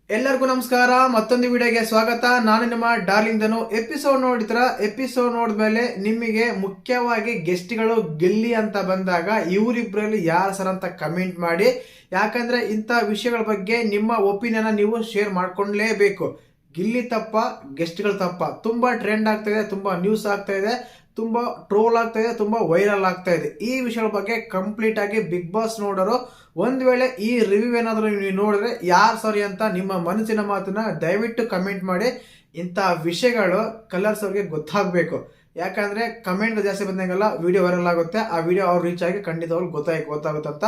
ಎಲ್ಲರಿಗೂ ನಮಸ್ಕಾರ. ಮತ್ತೊಂದು ವಿಡಿಯೋಗೆ ಸ್ವಾಗತ. ನಾನು ನಿಮ್ಮ ಡಾರ್ಲಿಂಗ್ ಧನು. ಎಪಿಸೋಡ್ ನೋಡಿದ್ಮೇಲೆ ನಿಮಗೆ ಮುಖ್ಯವಾಗಿ ಗೆಸ್ಟ್ಗಳು ಗೆಲ್ಲಿ ಅಂತ ಬಂದಾಗ ಇವರಿಬ್ಬರಲ್ಲಿ ಯಾರು ಸರ್ ಅಂತ ಕಮೆಂಟ್ ಮಾಡಿ. ಯಾಕಂದ್ರೆ ಇಂಥ ವಿಷಯಗಳ ಬಗ್ಗೆ ನಿಮ್ಮ ಒಪಿನಿಯನ್ ನೀವು ಶೇರ್ ಮಾಡ್ಕೊಳ್ಳೇಬೇಕು. ಗಿಲ್ಲಿ ತಪ್ಪ, ಗೆಸ್ಟ್ಗಳು ತಪ್ಪ? ತುಂಬಾ ಟ್ರೆಂಡ್ ಆಗ್ತಾ ಇದೆ, ತುಂಬಾ ನ್ಯೂಸ್ ಆಗ್ತಾ ಇದೆ, ತುಂಬಾ ಟ್ರೋಲ್ ಆಗ್ತಾ ಇದೆ, ತುಂಬಾ ವೈರಲ್ ಆಗ್ತಾ ಇದೆ. ಈ ವಿಷಯಗಳ ಬಗ್ಗೆ ಕಂಪ್ಲೀಟ್ ಆಗಿ ಬಿಗ್ ಬಾಸ್ ನೋಡೋರು ಒಂದ್ ವೇಳೆ ಈ ರಿವ್ಯೂ ಏನಾದರೂ ನೀವು ನೋಡಿದ್ರೆ ಯಾರು ಸರಿ ಅಂತ ನಿಮ್ಮ ಮನಸ್ಸಿನ ಮಾತನ್ನ ದಯವಿಟ್ಟು ಕಮೆಂಟ್ ಮಾಡಿ. ಇಂಥ ವಿಷಯಗಳು ಕಲರ್ಸ್ ಅವ್ರಿಗೆ ಗೊತ್ತಾಗಬೇಕು. ಯಾಕಂದ್ರೆ ಕಮೆಂಟ್ ಜಾಸ್ತಿ ಬಂದಂಗೆಲ್ಲ ವಿಡಿಯೋ ವೈರಲ್ ಆಗುತ್ತೆ. ಆ ವಿಡಿಯೋ ಅವ್ರು ರೀಚ್ ಆಗಿ ಖಂಡಿತವಾಗ್ಲೂ ಗೊತ್ತಾಗುತ್ತೆ ಅಂತ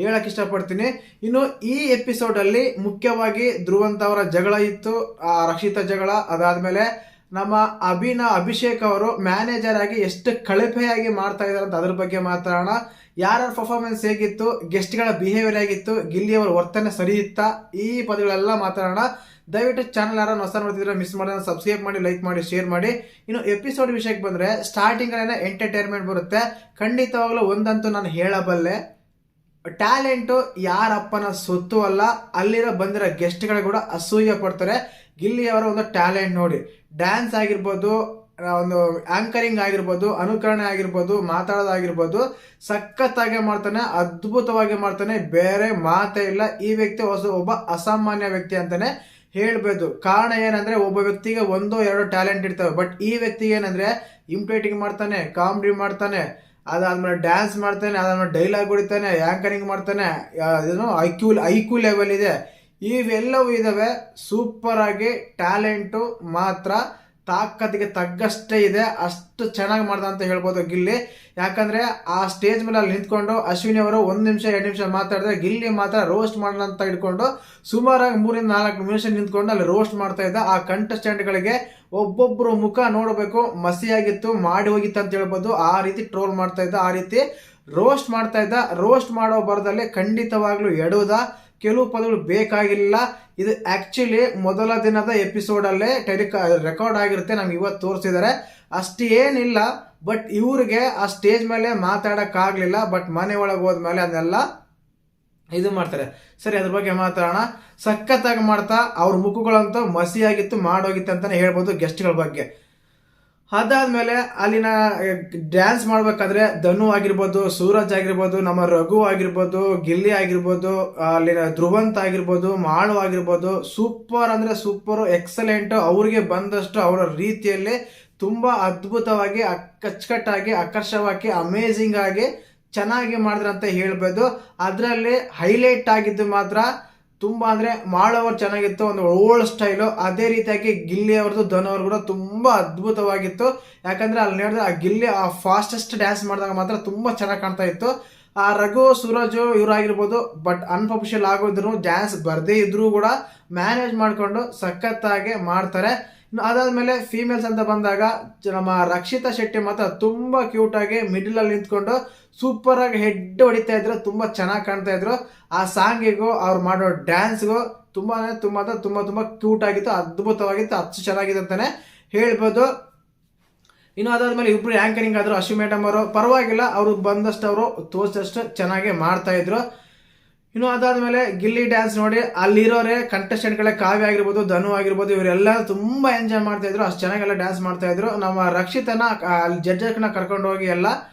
ಹೇಳಕ್ ಇಷ್ಟಪಡ್ತೀನಿ. ಇನ್ನು ಈ ಎಪಿಸೋಡ್ ಅಲ್ಲಿ ಮುಖ್ಯವಾಗಿ ಧ್ರುವಂತ ಅವರ ಜಗಳ ಇತ್ತು, ರಕ್ಷಿತಾ ಜಗಳ. ಅದಾದ್ಮೇಲೆ ನಮ್ಮ ಅಭಿಷೇಕ್ ಅವರು ಮ್ಯಾನೇಜರ್ ಆಗಿ ಎಷ್ಟು ಕಳಪೆಯಾಗಿ ಮಾಡ್ತಾ ಇದಾರೆ ಅಂತ ಅದ್ರ ಬಗ್ಗೆ ಮಾತಾಡೋಣ. ಯಾರ ಪರ್ಫಾರ್ಮೆನ್ಸ್ ಹೇಗಿತ್ತು, ಗೆಸ್ಟ್ಗಳ ಬಿಹೇವಿಯರ್ ಹೇಗಿತ್ತು, ಗಿಲ್ಲಿಯವರ ವರ್ತನೆ ಸರಿ ಇತ್ತಾ, ಈ ಪದಗಳೆಲ್ಲ ಮಾತಾಡೋಣ. ದಯವಿಟ್ಟು ಚಾನಲ್ ಯಾರು ಹೊಸ ನೋಡ್ತಿದ್ರೆ ಮಿಸ್ ಮಾಡೋಣ, ಸಬ್ಸ್ಕ್ರೈಬ್ ಮಾಡಿ, ಲೈಕ್ ಮಾಡಿ, ಶೇರ್ ಮಾಡಿ. ಇನ್ನು ಎಪಿಸೋಡ್ ವಿಷಯಕ್ಕೆ ಬಂದ್ರೆ ಸ್ಟಾರ್ಟಿಂಗ್ ಅಲ್ಲೇ ಎಂಟರ್ಟೈನ್ಮೆಂಟ್ ಬರುತ್ತೆ. ಖಂಡಿತವಾಗ್ಲೂ ಒಂದಂತೂ ನಾನು ಹೇಳಬಲ್ಲೆ, ಟ್ಯಾಲೆಂಟು ಯಾರಪ್ಪನ ಸೊತ್ತು ಅಲ್ಲ. ಅಲ್ಲಿರೋ ಬಂದಿರೋ ಗೆಸ್ಟ್ಗಳು ಕೂಡ ಅಸೂಯೆ ಪಡ್ತಾರೆ. ಗಿಲ್ಲಿಯವರ ಒಂದು ಟ್ಯಾಲೆಂಟ್ ನೋಡಿ, ಡ್ಯಾನ್ಸ್ ಆಗಿರ್ಬೋದು, ಒಂದು ಆಂಕರಿಂಗ್ ಆಗಿರ್ಬೋದು, ಅನುಕರಣೆ ಆಗಿರ್ಬೋದು, ಮಾತಾಡೋದಾಗಿರ್ಬೋದು, ಸಖತ್ತಾಗಿ ಮಾಡ್ತಾನೆ, ಅದ್ಭುತವಾಗಿ ಮಾಡ್ತಾನೆ. ಬೇರೆ ಮಾತೇ ಇಲ್ಲ. ಈ ವ್ಯಕ್ತಿ ಒಬ್ಬ ಅಸಾಮಾನ್ಯ ವ್ಯಕ್ತಿ ಅಂತಾನೆ ಹೇಳ್ಬೋದು. ಕಾರಣ ಏನಂದ್ರೆ ಒಬ್ಬ ವ್ಯಕ್ತಿಗೆ ಒಂದೋ ಎರಡೋ ಟ್ಯಾಲೆಂಟ್ ಇರ್ತವೆ. ಬಟ್ ಈ ವ್ಯಕ್ತಿಗೆ ಏನಂದ್ರೆ ಇಂಪ್ರೇಟಿಂಗ್ ಮಾಡ್ತಾನೆ, ಕಾಮಿಡಿ ಮಾಡ್ತಾನೆ, ಅದಾದ್ಮೇಲೆ ಡ್ಯಾನ್ಸ್ ಮಾಡ್ತಾನೆ, ಅದಾದ್ಮೇಲೆ ಡೈಲಾಗ್ ಹೊಡಿತಾನೆ, ಆಂಕರಿಂಗ್ ಮಾಡ್ತಾನೆ. ಏನು ಐಕ್ಯೂ ಲೆವೆಲ್ ಇದೆ. ಇವೆಲ್ಲವೂ ಇದಾವೆ. ಸೂಪರ್ ಆಗಿ ಟ್ಯಾಲೆಂಟು ಮಾತ್ರ ತಾಕತ್ತಿಗೆ ತಗ್ಗಷ್ಟೇ ಇದೆ. ಅಷ್ಟು ಚೆನ್ನಾಗಿ ಮಾಡ್ದ ಅಂತ ಹೇಳ್ಬೋದು ಗಿಲ್ಲಿ. ಯಾಕಂದ್ರೆ ಆ ಸ್ಟೇಜ್ ಮೇಲೆ ಅಲ್ಲಿ ನಿಂತ್ಕೊಂಡು ಅಶ್ವಿನಿ ಅವರು 1 ನಿಮಿಷ 2 ನಿಮಿಷ ಮಾತಾಡಿದ್ರೆ, ಗಿಲ್ಲಿ ಮಾತ್ರ ರೋಸ್ಟ್ ಮಾಡೋಣ ಅಂತ ಹಿಡ್ಕೊಂಡು ಸುಮಾರಾಗಿ 3-4 ನಿಮಿಷ ನಿಂತ್ಕೊಂಡು ಅಲ್ಲಿ ರೋಸ್ಟ್ ಮಾಡ್ತಾ ಇದ್ದ. ಆ ಕಂಟೆಸ್ಟೆಂಟ್ಗಳಿಗೆ ಒಬ್ಬೊಬ್ರು ಮುಖ ನೋಡಬೇಕು, ಮಸಿಯಾಗಿತ್ತು, ಮಾಡಿ ಹೋಗಿತ್ತು ಅಂತ ಹೇಳ್ಬೋದು. ಆ ರೀತಿ ಟ್ರೋಲ್ ಮಾಡ್ತಾ ಇದ್ದ, ಆ ರೀತಿ ರೋಸ್ಟ್ ಮಾಡ್ತಾ ಇದ್ದ. ರೋಸ್ಟ್ ಮಾಡೋ ಬರದಲ್ಲಿ ಖಂಡಿತವಾಗ್ಲೂ ಎಡುವುದ ಕೆಲವು ಪದಗಳು ಬೇಕಾಗಿಲ್ಲ. ಇದು ಆಕ್ಚುಲಿ ಮೊದಲ ದಿನದ ಎಪಿಸೋಡ್ ಅಲ್ಲೇ ರೆಕಾರ್ಡ್ ಆಗಿರುತ್ತೆ. ನಮ್ಗೆ ಇವತ್ತು ತೋರಿಸಿದ್ದಾರೆ. ಅಷ್ಟೇನಿಲ್ಲ. ಬಟ್ ಇವ್ರಿಗೆ ಆ ಸ್ಟೇಜ್ ಮೇಲೆ ಮಾತಾಡಕ್ಕಾಗ್ಲಿಲ್ಲ. ಬಟ್ ಮನೆ ಒಳಗೆ ಹೋದ್ಮೇಲೆ ಅದನ್ನೆಲ್ಲ ಇದು ಮಾಡ್ತಾರೆ. ಸರಿ, ಅದ್ರ ಬಗ್ಗೆ ಮಾತಾಡೋಣ. ಸಖತ್ತಾಗಿ ಮಾಡ್ತಾ ಅವ್ರ ಮುಖಗಳಂತೂ ಮಸಿಯಾಗಿತ್ತು, ಮಾಡೋಗಿತ್ತು ಅಂತಾನೆ ಹೇಳ್ಬೋದು ಗೆಸ್ಟ್ಗಳ ಬಗ್ಗೆ. ಅದಾದ್ಮೇಲೆ ಅಲ್ಲಿನ ಡ್ಯಾನ್ಸ್ ಮಾಡ್ಬೇಕಾದ್ರೆ ಧನು ಆಗಿರ್ಬೋದು, ಸೂರಜ್ ಆಗಿರ್ಬೋದು, ನಮ್ಮ ರಘು ಆಗಿರ್ಬೋದು, ಗಿಲ್ಲಿ ಆಗಿರ್ಬೋದು, ಅಲ್ಲಿನ ಧ್ರುವಂತ್ ಆಗಿರ್ಬೋದು, ಮಾಳು ಆಗಿರ್ಬೋದು, ಸೂಪರ್ ಅಂದ್ರೆ ಸೂಪರ್, ಎಕ್ಸಲೆಂಟ್. ಅವ್ರಿಗೆ ಬಂದಷ್ಟು ಅವರ ರೀತಿಯಲ್ಲಿ ತುಂಬಾ ಅದ್ಭುತವಾಗಿ, ಅಚ್ಚುಕಟ್ಟಾಗಿ, ಆಕರ್ಷವಾಗಿ, ಅಮೇಝಿಂಗ್ ಆಗಿ ಚೆನ್ನಾಗಿ ಮಾಡಿದ್ರು ಅಂತ ಹೇಳ್ಬೋದು. ಅದರಲ್ಲಿ ಹೈಲೈಟ್ ಆಗಿದ್ದು ಮಾತ್ರ ತುಂಬಾ ಅಂದ್ರೆ ಮಾಡೋರು ಚೆನ್ನಾಗಿತ್ತು, ಒಂದು ಓಲ್ಡ್ ಸ್ಟೈಲು. ಅದೇ ರೀತಿಯಾಗಿ ಗಿಲ್ಲಿ ಅವ್ರದ್ದು, ಧನು ಅವ್ರು ಕೂಡ ತುಂಬಾ ಅದ್ಭುತವಾಗಿತ್ತು. ಯಾಕಂದ್ರೆ ಅಲ್ಲಿ ನೋಡಿದ್ರೆ ಆ ಗಿಲ್ಲಿ ಆ ಫಾಸ್ಟೆಸ್ಟ್ ಡ್ಯಾನ್ಸ್ ಮಾಡಿದಾಗ ಮಾತ್ರ ತುಂಬಾ ಚೆನ್ನಾಗಿ ಕಾಣ್ತಾ ಇತ್ತು. ಆ ರಘು, ಸೂರಜ್ ಇವರಾಗಿರ್ಬೋದು, ಬಟ್ ಅನ್ಅಫಿಷಿಯಲ್ ಆಗೋದ್ರು, ಡ್ಯಾನ್ಸ್ ಬರ್ದೇ ಇದ್ರು ಕೂಡ ಮ್ಯಾನೇಜ್ ಮಾಡ್ಕೊಂಡು ಸಖತ್ತಾಗಿ ಮಾಡ್ತಾರೆ. ಅದಾದ್ಮೇಲೆ ಫೀಮೇಲ್ಸ್ ಅಂತ ಬಂದಾಗ ನಮ್ಮ ರಕ್ಷಿತಾ ಶೆಟ್ಟಿ ಮಾತ್ರ ತುಂಬಾ ಕ್ಯೂಟ್ ಆಗಿ ಮಿಡಲ್ ಅಲ್ಲಿ ನಿಂತ್ಕೊಂಡು ಸೂಪರ್ ಆಗಿ ಹೆಡ್ ಹೊಡಿತಾ ಇದ್ರು, ತುಂಬಾ ಚೆನ್ನಾಗಿ ಕಾಣ್ತಾ ಇದ್ರು. ಆ ಸಾಂಗಿಗೂ ಅವ್ರು ಮಾಡೋ ಡ್ಯಾನ್ಸ್ಗೂ ತುಂಬಾ ಕ್ಯೂಟ್ ಆಗಿತ್ತು, ಅದ್ಭುತವಾಗಿತ್ತು, ಅಚ್ಚು ಚೆನ್ನಾಗಿದೆ ಅಂತಾನೆ ಹೇಳ್ಬೋದು. ಇನ್ನು ಅದಾದ್ಮೇಲೆ ಇಬ್ರು ಆಂಕರಿಂಗ್ ಆದ್ರು. ಅಶ್ವಿ ಮೇಡಮ್ ಅವರು ಪರವಾಗಿಲ್ಲ, ಅವ್ರಿಗೆ ಬಂದಷ್ಟು ಅವರು ತೋರಿಸಷ್ಟು ಚೆನ್ನಾಗಿ ಮಾಡ್ತಾ ಇದ್ರು. ಇನ್ನು ಅದಾದ್ಮೇಲೆ ಗಿಲ್ಲಿ ಡ್ಯಾನ್ಸ್ ನೋಡಿ ಅಲ್ಲಿರೋರೆ ಕಂಟೆಸ್ಟೆಂಟ್ಗಳೇ, ಕಾವ್ಯ ಆಗಿರ್ಬೋದು, ಧನು ಆಗಿರ್ಬೋದು, ಇವರೆಲ್ಲ ತುಂಬಾ ಎಂಜಾಯ್ ಮಾಡ್ತಾ ಇದ್ರು. ಅಷ್ಟು ಚೆನ್ನಾಗೆಲ್ಲ ಡ್ಯಾನ್ಸ್ ಮಾಡ್ತಾ ಇದ್ರು. ನಮ್ಮ ರಕ್ಷಿತನ ಅಲ್ಲಿ ಜಡ್ಜರ್ನ ಕರ್ಕೊಂಡು ಹೋಗಿ ಎಲ್ಲ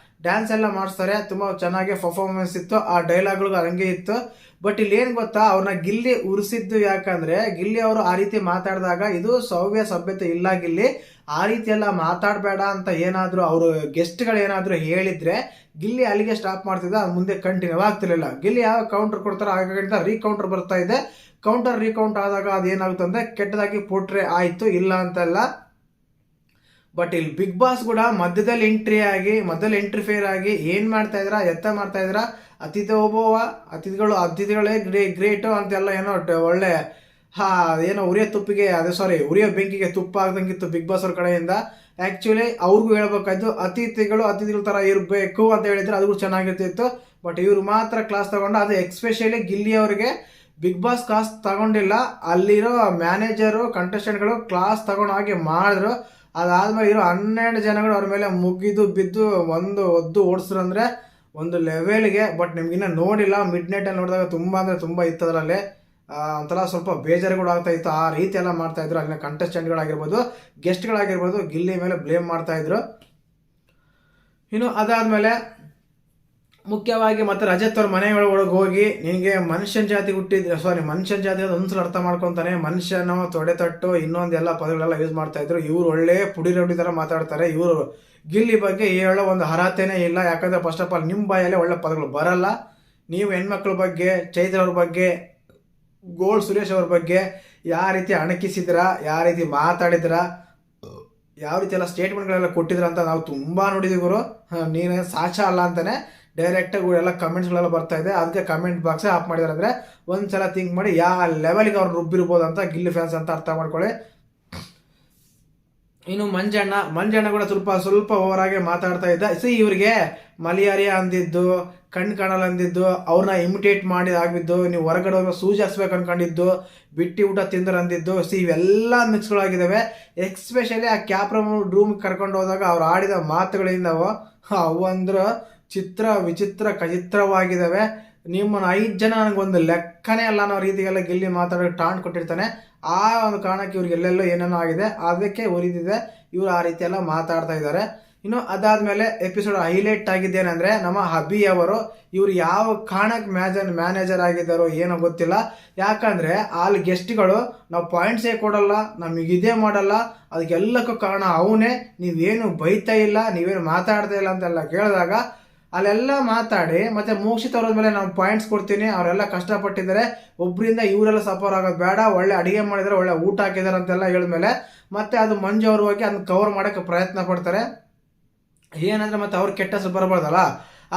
ಡ್ಯಾನ್ಸ್ ಎಲ್ಲ ಮಾಡಿಸ್ತಾರೆ. ತುಂಬಾ ಚೆನ್ನಾಗಿ ಪರ್ಫಾರ್ಮೆನ್ಸ್ ಇತ್ತು. ಆ ಡೈಲಾಗ್ಗಳು ಹಂಗೆ ಇತ್ತು. ಬಟ್ ಇಲ್ಲಿ ಏನ್ ಗೊತ್ತಾ, ಅವ್ರನ್ನ ಗಿಲ್ಲಿ ಉರಿಸಿದ್ದು ಯಾಕಂದ್ರೆ ಗಿಲ್ಲಿ ಅವರು ಆ ರೀತಿ ಮಾತಾಡಿದಾಗ ಇದು ಸಭ್ಯತೆ ಇಲ್ಲ ಗಿಲ್ಲಿ, ಆ ರೀತಿ ಎಲ್ಲ ಮಾತಾಡಬೇಡ ಅಂತ ಏನಾದ್ರು ಅವರು ಗೆಸ್ಟ್ಗಳು ಏನಾದ್ರು ಹೇಳಿದ್ರೆ ಗಿಲ್ಲಿ ಅಲ್ಲಿಗೆ ಸ್ಟಾಪ್ ಮಾಡ್ತಿದ್ದ, ಮುಂದೆ ಕಂಟಿನ್ಯೂ ಆಗ್ತಿರ್ಲಿಲ್ಲ. ಗಿಲ್ಲಿ ಯಾವ ಕೌಂಟರ್ ಕೊಡ್ತಾರೋ ಆಗ ರೀಕೌಂಟರ್ ಬರ್ತಾ ಇದೆ. ರೀಕೌಂಟ್ ಆದಾಗ ಅದೇನಾಗುತ್ತೆ ಅಂದ್ರೆ ಕೆಟ್ಟದಾಗಿ ಪೋಟ್ರೆ ಆಯ್ತು, ಇಲ್ಲ ಅಂತಲ್ಲ. ಬಟ್ ಇಲ್ಲಿ ಬಿಗ್ ಬಾಸ್ ಕೂಡ ಮಧ್ಯದಲ್ಲಿ ಎಂಟ್ರಿಫೇರ್ ಆಗಿ ಏನ್ ಮಾಡ್ತಾ ಇದ್ರ, ಮಾಡ್ತಾ ಇದ್ರ, ಅತಿಥಿಗಳೇ ಗ್ರೇಟ್ ಅಂತೆಲ್ಲ ಏನೋ ಒಳ್ಳೆ ಏನೋ ಉರಿಯೋ ಬೆಂಕಿಗೆ ತುಪ್ಪ ಆಗ್ದಂಗಿತ್ತು ಬಿಗ್ ಬಾಸ್ ಅವ್ರ ಕಡೆಯಿಂದ. ಆಕ್ಚುಲಿ ಅವ್ರಿಗೂ ಹೇಳ್ಬೇಕಾಯ್ತು, ಅತಿಥಿಗಳ ತರ ಇರಬೇಕು ಅಂತ ಹೇಳಿದ್ರೆ ಅದು ಚೆನ್ನಾಗಿರ್ತಿತ್ತು. ಬಟ್ ಇವ್ರು ಮಾತ್ರ ಕ್ಲಾಸ್ ತಗೊಂಡು, ಅದು ಎಕ್ಸ್ಪೆಷಲಿ ಗಿಲ್ಲಿ ಅವ್ರಿಗೆ ಬಿಗ್ ಬಾಸ್ ಕ್ಲಾಸ್ ತಗೊಂಡಿಲ್ಲ. ಅಲ್ಲಿರೋ ಮ್ಯಾನೇಜರು, ಕಂಟೆಸ್ಟೆಂಟ್ಗಳು ಕ್ಲಾಸ್ ತಗೊಂಡು ಹಾಗೆ ಮಾಡಿದ್ರು. ಅದಾದ್ಮೇಲೆ ಇರೋ 12 ಜನಗಳು ಅವ್ರ ಮೇಲೆ ಮುಗಿದು ಬಿದ್ದು ಒದ್ದು ಓಡಿಸ್ರು ಅಂದ್ರೆ ಒಂದು ಲೆವೆಲ್ಗೆ. ಬಟ್ ನಿಮ್ಗಿನ್ನ ನೋಡಿಲ್ಲ, ಮಿಡ್ ನೈಟ್ ಅಲ್ಲಿ ನೋಡಿದಾಗ ತುಂಬಾ ಇತ್ತದ್ರಲ್ಲಿ. ಒಂಥರ ಸ್ವಲ್ಪ ಬೇಜಾರು ಕೂಡ ಆಗ್ತಾ ಇತ್ತು. ಆ ರೀತಿ ಎಲ್ಲ ಮಾಡ್ತಾ ಇದ್ರು. ಅಲ್ಲಿನ ಕಂಟೆಸ್ಟೆಂಟ್ಗಳಾಗಿರ್ಬೋದು, ಗೆಸ್ಟ್ಗಳಾಗಿರ್ಬೋದು, ಗಿಲ್ಲಿ ಮೇಲೆ ಬ್ಲೇಮ್ ಮಾಡ್ತಾ ಇದ್ರು. ಇನ್ನು ಅದಾದ್ಮೇಲೆ ಮುಖ್ಯವಾಗಿ ಮತ್ತೆ ರಜತ್ ಅವ್ರ ಮನೆಯೊಳಗೆ ಹೋಗಿ, ನಿನಗೆ ಮನುಷ್ಯನ ಜಾತಿ ಮನುಷ್ಯನ ಜಾತಿ ಒಂದ್ಸಲ ಅರ್ಥ ಮಾಡ್ಕೊಂತಾನೆ, ಮನುಷ್ಯನ ತೊಡೆ ತಟ್ಟು ಇನ್ನೊಂದೆಲ್ಲ ಪದಗಳೆಲ್ಲ ಯೂಸ್ ಮಾಡ್ತಾ ಇದ್ರು. ಇವ್ರು ಒಳ್ಳೆ ಪುಡಿ ರೌಡಿ ತರ ಮಾತಾಡ್ತಾರೆ. ಇವರು ಗಿಲ್ಲಿ ಬಗ್ಗೆ ಹೇಳೋ ಒಂದು ಅರ್ಹತೆನೇ ಇಲ್ಲ. ಯಾಕಂದ್ರೆ ಫಸ್ಟ್ ಆಫ್ ಆಲ್ ನಿಮ್ಮ ಬಾಯಲ್ಲೇ ಒಳ್ಳೆ ಪದಗಳು ಬರಲ್ಲ. ನೀವು ಹೆಣ್ಮಕ್ಳ ಬಗ್ಗೆ, ಚೈತ್ರ ಅವ್ರ ಬಗ್ಗೆ, ಗೋಲ್ಡ್ ಸುರೇಶ್ ಅವ್ರ ಬಗ್ಗೆ ಯಾವ ರೀತಿ ಅಣಕಿಸಿದ್ರ, ಯಾವ ರೀತಿ ಮಾತಾಡಿದ್ರ, ಯಾವ ರೀತಿ ಎಲ್ಲ ಸ್ಟೇಟ್ಮೆಂಟ್ಗಳೆಲ್ಲ ಕೊಟ್ಟಿದ್ರ ಅಂತ ನಾವು ತುಂಬಾ ನೋಡಿದೀವಿ ಗುರು. ನೀನೇ ಸಾಚ ಅಲ್ಲ ಅಂತಾನೆ ಡೈರೆಕ್ಟಾಗಿ ಎಲ್ಲ ಕಮೆಂಟ್ಸ್ಗಳೆಲ್ಲ ಬರ್ತಾ ಇದೆ. ಅದಕ್ಕೆ ಕಮೆಂಟ್ ಬಾಕ್ಸ್ ಆಫ್ ಮಾಡಿದಾರೆ. ಅಂದರೆ ಒಂದ್ಸಲ ಥಿಂಕ್ ಮಾಡಿ ಯಾವ ಲೆವೆಲ್ಗೆ ಅವ್ರು ರುಬ್ಬಿರ್ಬೋದು ಅಂತ ಗಿಲ್ಲಿ ಫ್ಯಾನ್ಸ್ ಅಂತ ಅರ್ಥ ಮಾಡ್ಕೊಳ್ಳಿ. ಇನ್ನು ಮಂಜಣ್ಣ ಕೂಡ ಸ್ವಲ್ಪ ಓವರಾಗಿ ಮಾತಾಡ್ತಾ ಇದ್ದ. ಇವ್ರಿಗೆ ಮಲಿಯಾರಿಯ ಅಂದಿದ್ದು, ಕಣ್ ಕಾಣಲ್ಲ ಅಂದಿದ್ದು, ಅವ್ರನ್ನ ಇಮಿಟೇಟ್ ಮಾಡಿ ಆಗಿದ್ದು, ನೀವು ಹೊರಗಡೆ ಹೋಗಿ ಸೂಜಿ ಹಾಕ್ಸ್ಬೇಕು ಅನ್ಕೊಂಡಿದ್ದು, ಬಿಟ್ಟಿ ಊಟ ತಿಂದ್ರೆ ಅಂದಿದ್ದು, ಇವೆಲ್ಲ ಮಿಕ್ಸ್ಗಳಾಗಿದ್ದಾವೆ. ಎಕ್ಸ್ಪೆಷಲಿ ಆ ಕ್ಯಾಪ್ರಮ್ ರೂಮ್ ಕರ್ಕೊಂಡು ಹೋದಾಗ ಅವ್ರು ಆಡಿದ ಮಾತುಗಳಿಂದವೋ ಅವು ಅಂದ್ರೆ ವಿಚಿತ್ರ ಖಚಿತ್ರವಾಗಿದ್ದಾವೆ. ನಿಮ್ಮನ್ನು 5 ಜನ ನನಗೊಂದು ಲೆಕ್ಕನೇ ಅಲ್ಲ ಅನ್ನೋ ರೀತಿಗೆಲ್ಲ ಗಿಲ್ಲಿ ಮಾತಾಡೋ ಟಾಂಟ್ ಕೊಟ್ಟಿರ್ತಾನೆ. ಆ ಒಂದು ಕಾರಣಕ್ಕೆ ಇವ್ರಿಗೆ ಎಲ್ಲೆಲ್ಲೋ ಏನೇನೋ ಆಗಿದೆ, ಅದಕ್ಕೆ ಉರಿದಿದೆ. ಇವ್ರು ಆ ರೀತಿ ಎಲ್ಲ ಮಾತಾಡ್ತಾ ಇದ್ದಾರೆ. ಇನ್ನು ಅದಾದ್ಮೇಲೆ ಎಪಿಸೋಡ್ ಹೈಲೈಟ್ ಆಗಿದ್ದೇನೆಂದ್ರೆ, ನಮ್ಮ ಅಭಿ ಅವರು ಇವ್ರು ಯಾವ ಕಾರಣಕ್ಕೆ ಮ್ಯಾನೇಜರ್ ಆಗಿದ್ದಾರೋ ಏನೋ ಗೊತ್ತಿಲ್ಲ. ಯಾಕಂದ್ರೆ ಅಲ್ಲಿ ಗೆಸ್ಟ್ಗಳು ನಾವು ಪಾಯಿಂಟ್ಸೇ ಕೊಡಲ್ಲ, ನಮಗಿದೇ ಮಾಡಲ್ಲ, ಅದಕ್ಕೆಲ್ಲಕ್ಕೂ ಕಾರಣ ಅವನೇ, ನೀವೇನು ಬೈತಾ ಇಲ್ಲ, ನೀವೇನು ಮಾತಾಡ್ತಾ ಇಲ್ಲ ಅಂತೆಲ್ಲ ಕೇಳಿದಾಗ ಅಲ್ಲೆಲ್ಲ ಮಾತಾಡಿ ಮತ್ತೆ ಮೋಕ್ಷಿತ್ ಅವ್ರ ಮೇಲೆ ನಾವು ಪಾಯಿಂಟ್ಸ್ ಕೊಡ್ತೀನಿ, ಅವರೆಲ್ಲ ಕಷ್ಟಪಟ್ಟಿದ್ದಾರೆ, ಒಬ್ಬರಿಂದ ಇವರೆಲ್ಲ ಸಫರ್ ಆಗೋದು ಬೇಡ, ಒಳ್ಳೆ ಅಡಿಗೆ ಮಾಡಿದರೆ ಒಳ್ಳೆ ಊಟ ಹಾಕಿದ್ದಾರೆ ಅಂತೆಲ್ಲ ಹೇಳಿದ್ಮೇಲೆ ಮತ್ತೆ ಅದು ಮಂಜು ಅವರು ಹೋಗಿ ಅದನ್ನ ಕವರ್ ಮಾಡೋಕ್ಕೆ ಪ್ರಯತ್ನ ಪಡ್ತಾರೆ. ಏನಂದ್ರೆ ಮತ್ತೆ ಅವ್ರು ಕೆಟ್ಟ ಹೆಸರು ಬರಬಾರ್ದಲ್ಲ,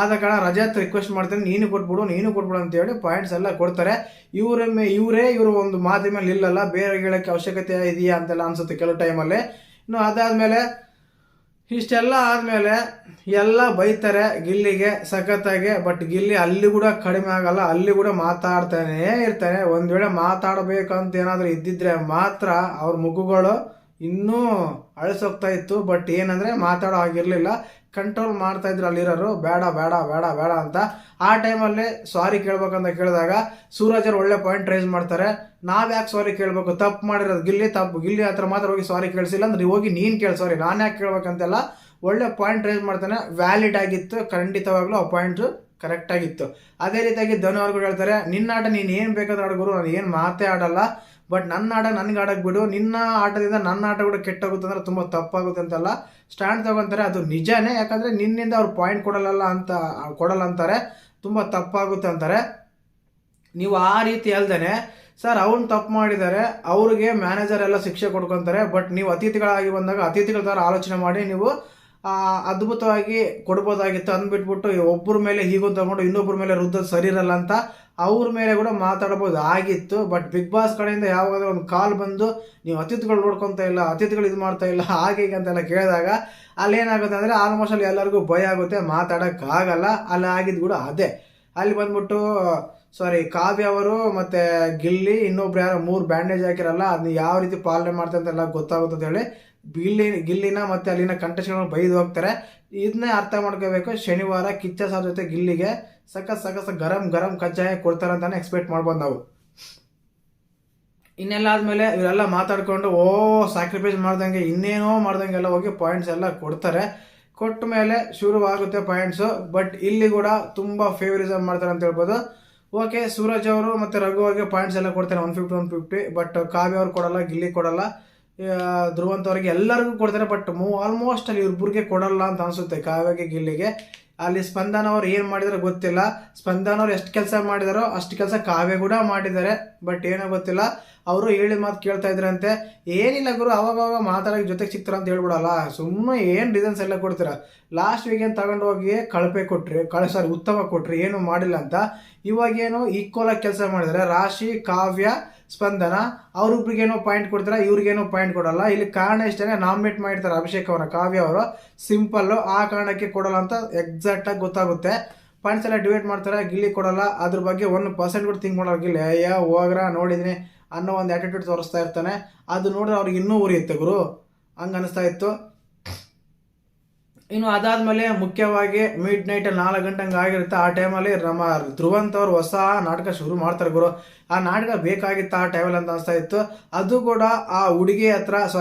ಆದ ಕಾರಣ ರಜತ್ ರಿಕ್ವೆಸ್ಟ್ ಮಾಡ್ತಾರೆ, ನೀನು ಕೊಟ್ಬಿಡು ಅಂತ ಹೇಳಿ ಪಾಯಿಂಟ್ಸ್ ಎಲ್ಲ ಕೊಡ್ತಾರೆ. ಇವರು ಒಂದು ಮಾತಿನ ಮೇಲೆ ಇಲ್ಲಲ್ಲ, ಬೇರೆ ಹೇಳೋಕ್ಕೆ ಅವಶ್ಯಕತೆ ಇದೆಯಾ ಅಂತೆಲ್ಲ ಅನ್ಸುತ್ತೆ ಕೆಲವು ಟೈಮಲ್ಲಿ. ಇನ್ನು ಅದಾದ್ಮೇಲೆ ಇಷ್ಟೆಲ್ಲ ಆದಮೇಲೆ ಎಲ್ಲ ಬೈತಾರೆ ಗಿಲ್ಲಿಗೆ ಸಖತ್ತಾಗಿ. ಬಟ್ ಗಿಲ್ಲಿ ಅಲ್ಲಿ ಕೂಡ ಕಡಿಮೆ ಆಗಲ್ಲ, ಅಲ್ಲಿ ಕೂಡ ಮಾತಾಡ್ತಾನೆ ಇರ್ತಾನೆ. ಒಂದು ವೇಳೆ ಮಾತಾಡಬೇಕಂತ ಏನಾದರೂ ಇದ್ದಿದ್ರೆ ಮಾತ್ರ ಅವ್ರ ಮುಖಗಳು ಇನ್ನೂ ಅಳಿಸೋಗ್ತಾ ಇತ್ತು. ಬಟ್ ಏನಂದರೆ ಮಾತಾಡೋ ಆಗಿರಲಿಲ್ಲ, ಕಂಟ್ರೋಲ್ ಮಾಡ್ತಾ ಇದ್ರು ಅಲ್ಲಿರೋರು, ಬೇಡ ಬೇಡ ಬೇಡ ಬೇಡ ಅಂತ. ಆ ಟೈಮಲ್ಲಿ ಸಾರಿ ಕೇಳ್ಬೇಕಂತ ಕೇಳಿದಾಗ ಸೂರಜ್ ಅವ್ರು ಒಳ್ಳೆ ಪಾಯಿಂಟ್ ರೈಸ್ ಮಾಡ್ತಾರೆ. ನಾವ್ಯಾಕೆ ಸಾರಿ ಕೇಳಬೇಕು, ತಪ್ಪು ಮಾಡಿರೋದು ಗಿಲ್ಲಿ ಹತ್ರ ಮಾತ್ರ ಹೋಗಿ ಸಾರಿ ಕೇಳಿಸಿಲ್ಲ ಅಂದ್ರೆ ಹೋಗಿ ನೀನು ಕೇಳಿ ಸಾರಿ, ನಾನು ಯಾಕೆ ಕೇಳ್ಬೇಕಂತೆಲ್ಲ ಒಳ್ಳೆ ಪಾಯಿಂಟ್ ರೈಸ್ ಮಾಡ್ತಾನೆ. ವ್ಯಾಲಿಡ್ ಆಗಿತ್ತು, ಖಂಡಿತವಾಗ್ಲೂ ಆ ಪಾಯಿಂಟ್ ಕರೆಕ್ಟ್ ಆಗಿತ್ತು. ಅದೇ ರೀತಿಯಾಗಿ ಧನು ಅವ್ರಿಗೂ ಹೇಳ್ತಾರೆ, ನಿನ್ನ ಆಟ ನೀನು ಏನು ಬೇಕಾದ್ರೂ ಆಡಗುರು, ನಾನು ಏನು ಮಾತೇ ಆಡಲ್ಲ, ಬಟ್ ನನ್ನ ಆಟ ನನಗೆ ಆಡಕ್ಕೆ ಬಿಡು, ನಿನ್ನ ಆಟದಿಂದ ನನ್ನ ಆಟ ಕೂಡ ಕೆಟ್ಟೋಗುತ್ತೆ ಅಂದ್ರೆ ತುಂಬ ತಪ್ಪಾಗುತ್ತೆ ಅಂತೆಲ್ಲ ಸ್ಟ್ಯಾಂಡ್ ತಗೊಂತಾರೆ. ಅದು ನಿಜಾನೇ, ಯಾಕಂದರೆ ನಿನ್ನಿಂದ ಅವ್ರು ಪಾಯಿಂಟ್ ಕೊಡಲ್ಲ ಅಂತಾರೆ, ತುಂಬ ತಪ್ಪಾಗುತ್ತೆ ಅಂತಾರೆ. ನೀವು ಆ ರೀತಿ ಹೇಳ್ದೇನೆ ಸರ್ ಅವ್ನು ತಪ್ಪು ಮಾಡಿದ್ದಾರೆ, ಅವ್ರಿಗೆ ಮ್ಯಾನೇಜರ್ ಎಲ್ಲ ಶಿಕ್ಷೆ ಕೊಡ್ಕೊತಾರೆ, ಬಟ್ ನೀವು ಅತಿಥಿಗಳಾಗಿ ಬಂದಾಗ ಅತಿಥಿಗಳ ಥರ ಆಲೋಚನೆ ಮಾಡಿ ನೀವು ಅದ್ಭುತವಾಗಿ ಕೊಡ್ಬೋದಾಗಿತ್ತು. ಅಂದ್ಬಿಟ್ಬಿಟ್ಟು ಒಬ್ಬರ ಮೇಲೆ ಹೀಗೊಂದು ತಗೊಂಡು ಇನ್ನೊಬ್ಬರ ಮೇಲೆ ರುದ್ದೋದು ಸರಿ ಇರಲ್ಲ ಅಂತ ಅವ್ರ ಮೇಲೆ ಕೂಡ ಮಾತಾಡ್ಬೋದು ಆಗಿತ್ತು. ಬಟ್ ಬಿಗ್ ಬಾಸ್ ಕಡೆಯಿಂದ ಯಾವಾಗಾದ್ರೂ ಒಂದು ಕಾಲ್ ಬಂದು ನೀವು ಅತಿಥಿಗಳು ನೋಡ್ಕೊತಾ ಇಲ್ಲ, ಅತಿಥಿಗಳು ಇದು ಮಾಡ್ತಾ ಇಲ್ಲ, ಹಾಗೆ ಅಂತೆಲ್ಲ ಕೇಳಿದಾಗ ಅಲ್ಲಿ ಏನಾಗುತ್ತೆ ಅಂದರೆ ಆಲ್ಮೋಸ್ಟ್ ಅಲ್ಲಿ ಎಲ್ಲರಿಗೂ ಭಯ ಆಗುತ್ತೆ, ಮಾತಾಡೋಕ್ಕಾಗಲ್ಲ. ಅಲ್ಲಿ ಆಗಿದ್ದು ಕೂಡ ಅದೇ. ಅಲ್ಲಿ ಬಂದ್ಬಿಟ್ಟು ಕಾವ್ಯ ಅವರು ಮತ್ತು ಗಿಲ್ಲಿ ಇನ್ನೊಬ್ರು ಯಾರೋ 3 ಬ್ಯಾಂಡೇಜ್ ಹಾಕಿರಲ್ಲ, ಅದನ್ನ ಯಾವ ರೀತಿ ಪಾಲನೆ ಮಾಡ್ತಾರೆ ಅಂತೆಲ್ಲ ಗೊತ್ತಾಗುತ್ತೆ ಅಂತ ಹೇಳಿ ಗಿಲ್ಲಿನ ಮತ್ತು ಅಲ್ಲಿನ ಕಂಟೆಸ್ಟೆಂಟ್ಗಳು ಬೈದು ಹೋಗ್ತಾರೆ. ಇದನ್ನೇ ಅರ್ಥ ಮಾಡ್ಕೋಬೇಕು. ಶನಿವಾರ ಕಿಚ್ಚ ಸರ್ ಜೊತೆ ಗಿಲ್ಲಿಗೆ ಸಖತ್ ಗರಂ ಕಜ್ಜಾಯ ಕೊಡ್ತಾರೆ ಅಂತಾನೆ ಎಕ್ಸ್ಪೆಕ್ಟ್ ಮಾಡ್ಬೋದು ನಾವು. ಇನ್ನೆಲ್ಲ ಆದಮೇಲೆ ಇವರೆಲ್ಲ ಮಾತಾಡ್ಕೊಂಡು ಸ್ಯಾಕ್ರಿಫೈಸ್ ಮಾಡ್ದಂಗೆ ಇನ್ನೇನೋ ಮಾಡ್ದಂಗೆಲ್ಲ ಹೋಗಿ ಪಾಯಿಂಟ್ಸ್ ಎಲ್ಲ ಕೊಡ್ತಾರೆ. ಕೊಟ್ಟ ಮೇಲೆ ಶುರುವಾಗುತ್ತೆ ಪಾಯಿಂಟ್ಸು. ಬಟ್ ಇಲ್ಲಿ ಕೂಡ ತುಂಬ ಫೇವರಿಸಮ್ ಮಾಡ್ತಾರೆ ಅಂತ ಹೇಳ್ಬೋದು. ಓಕೆ, ಸೂರಜ್ ಅವರು ಮತ್ತು ರಘು ಅವ್ರಿಗೆ ಪಾಯಿಂಟ್ಸ್ ಎಲ್ಲ ಕೊಡ್ತಾರೆ 150. ಬಟ್ ಕಾವ್ಯ ಅವ್ರು ಕೊಡಲ್ಲ, ಗಿಲ್ಲಿ ಕೊಡಲ್ಲ, ಧ್ರುವಂತ್ ಅವ್ರಿಗೆ ಎಲ್ಲರಿಗೂ ಕೊಡ್ತಾರೆ. ಬಟ್ ಆಲ್ಮೋಸ್ಟ್ ಅಲ್ಲಿ ಇವ್ರಿಬ್ರಿಗೆ ಕೊಡಲ್ಲ ಅಂತ ಅನಿಸುತ್ತೆ, ಕಾವ್ಯಗೆ ಗಿಲ್ಲಿಗೆ. ಅಲ್ಲಿ ಸ್ಪಂದನ ಅವ್ರು ಏನು ಮಾಡಿದಾರೋ ಗೊತ್ತಿಲ್ಲ. ಸ್ಪಂದನ ಅವ್ರು ಎಷ್ಟು ಕೆಲಸ ಮಾಡಿದಾರೋ ಅಷ್ಟು ಕೆಲಸ ಕಾವ್ಯ ಕೂಡ ಮಾಡಿದ್ದಾರೆ. ಬಟ್ ಏನೋ ಗೊತ್ತಿಲ್ಲ, ಅವರು ಹೇಳಿದ ಮಾತು ಕೇಳ್ತಾ ಇದ್ರಂತೆ. ಏನಿಲ್ಲ ಗುರು, ಅವಾಗ ಮಾತಾಡೋಕೆ ಜೊತೆಗೆ ಸಿಗ್ತಾರ ಅಂತ ಹೇಳ್ಬಿಡಲ್ಲ, ಸುಮ್ಮನೆ ಏನು ರೀಸನ್ಸ್ ಎಲ್ಲ ಕೊಡ್ತೀರ. ಲಾಸ್ಟ್ ವೀಕೆಂಡ್ ತಗೊಂಡು ಹೋಗಿ ಕಳಪೆ ಕೊಟ್ರಿ, ಉತ್ತಮ ಕೊಟ್ರಿ, ಏನು ಮಾಡಿಲ್ಲ ಅಂತ. ಇವಾಗೇನು ಈಕ್ವಲ್ ಆಗಿ ಕೆಲಸ ಮಾಡಿದ್ದಾರೆ. ರಾಶಿ, ಕಾವ್ಯ, ಸ್ಪಂದನ ಅವ್ರಿಬ್ರಿಗೇನೋ ಪಾಯಿಂಟ್ ಕೊಡ್ತಾರೆ, ಇವ್ರಿಗೇನೋ ಪಾಯಿಂಟ್ ಕೊಡಲ್ಲ. ಇಲ್ಲಿ ಕಾರಣ ಇಷ್ಟೇ, ನಾಮಿನೇಟ್ ಮಾಡಿರ್ತಾರೆ ಅಭಿಷೇಕ್ ಅವರ, ಕಾವ್ಯ ಅವರು ಸಿಂಪಲ್ಲು, ಆ ಕಾರಣಕ್ಕೆ ಕೊಡಲ್ಲ ಅಂತ ಎಕ್ಸಾಕ್ಟಾಗಿ ಗೊತ್ತಾಗುತ್ತೆ. ಪಾಯಿಂಟ್ಸ್ ಎಲ್ಲ ಡಿವೈಡ್ ಮಾಡ್ತಾರೆ, ಗಿಲ್ಲಿ ಕೊಡಲ್ಲ. ಅದ್ರ ಬಗ್ಗೆ 1% ಕೂಡ ಥಿಂಕ್ ಮಾಡೋರು ಗಿಲ್ಲಿ. ಹೋಗ್ರ ನೋಡಿದ್ದೀನಿ ಅನ್ನೋ ಒಂದು ಆ್ಯಟಿಟ್ಯೂಡ್ ತೋರಿಸ್ತಾ ಇರ್ತಾನೆ. ಅದು ನೋಡಿದ್ರೆ ಅವ್ರಿಗೆ ಇನ್ನೂ ಉರಿಯುತ್ತೆ ಗುರು, ಹಂಗೆ ಅನಿಸ್ತಾ ಇತ್ತು. ಇನ್ನು ಅದಾದ್ಮೇಲೆ ಮುಖ್ಯವಾಗಿ ಮಿಡ್ ನೈಟ್ 4 ಗಂಟೆ ಹಂಗೆ ಆಗಿರುತ್ತೆ. ಆ ಟೈಮಲ್ಲಿ ನಮ್ಮ ಧ್ರುವಂತ್ ಅವ್ರು ಹೊಸ ನಾಟಕ ಶುರು ಮಾಡ್ತಾರೆ ಗುರು. ಆ ನಾಟಕ ಬೇಕಾಗಿತ್ತು ಆ ಟೈಮಲ್ಲಿ ಅಂತ ಅನಿಸ್ತಾ ಇತ್ತು. ಅದು ಕೂಡ ಆ ಹುಡುಗಿ ಹತ್ರ,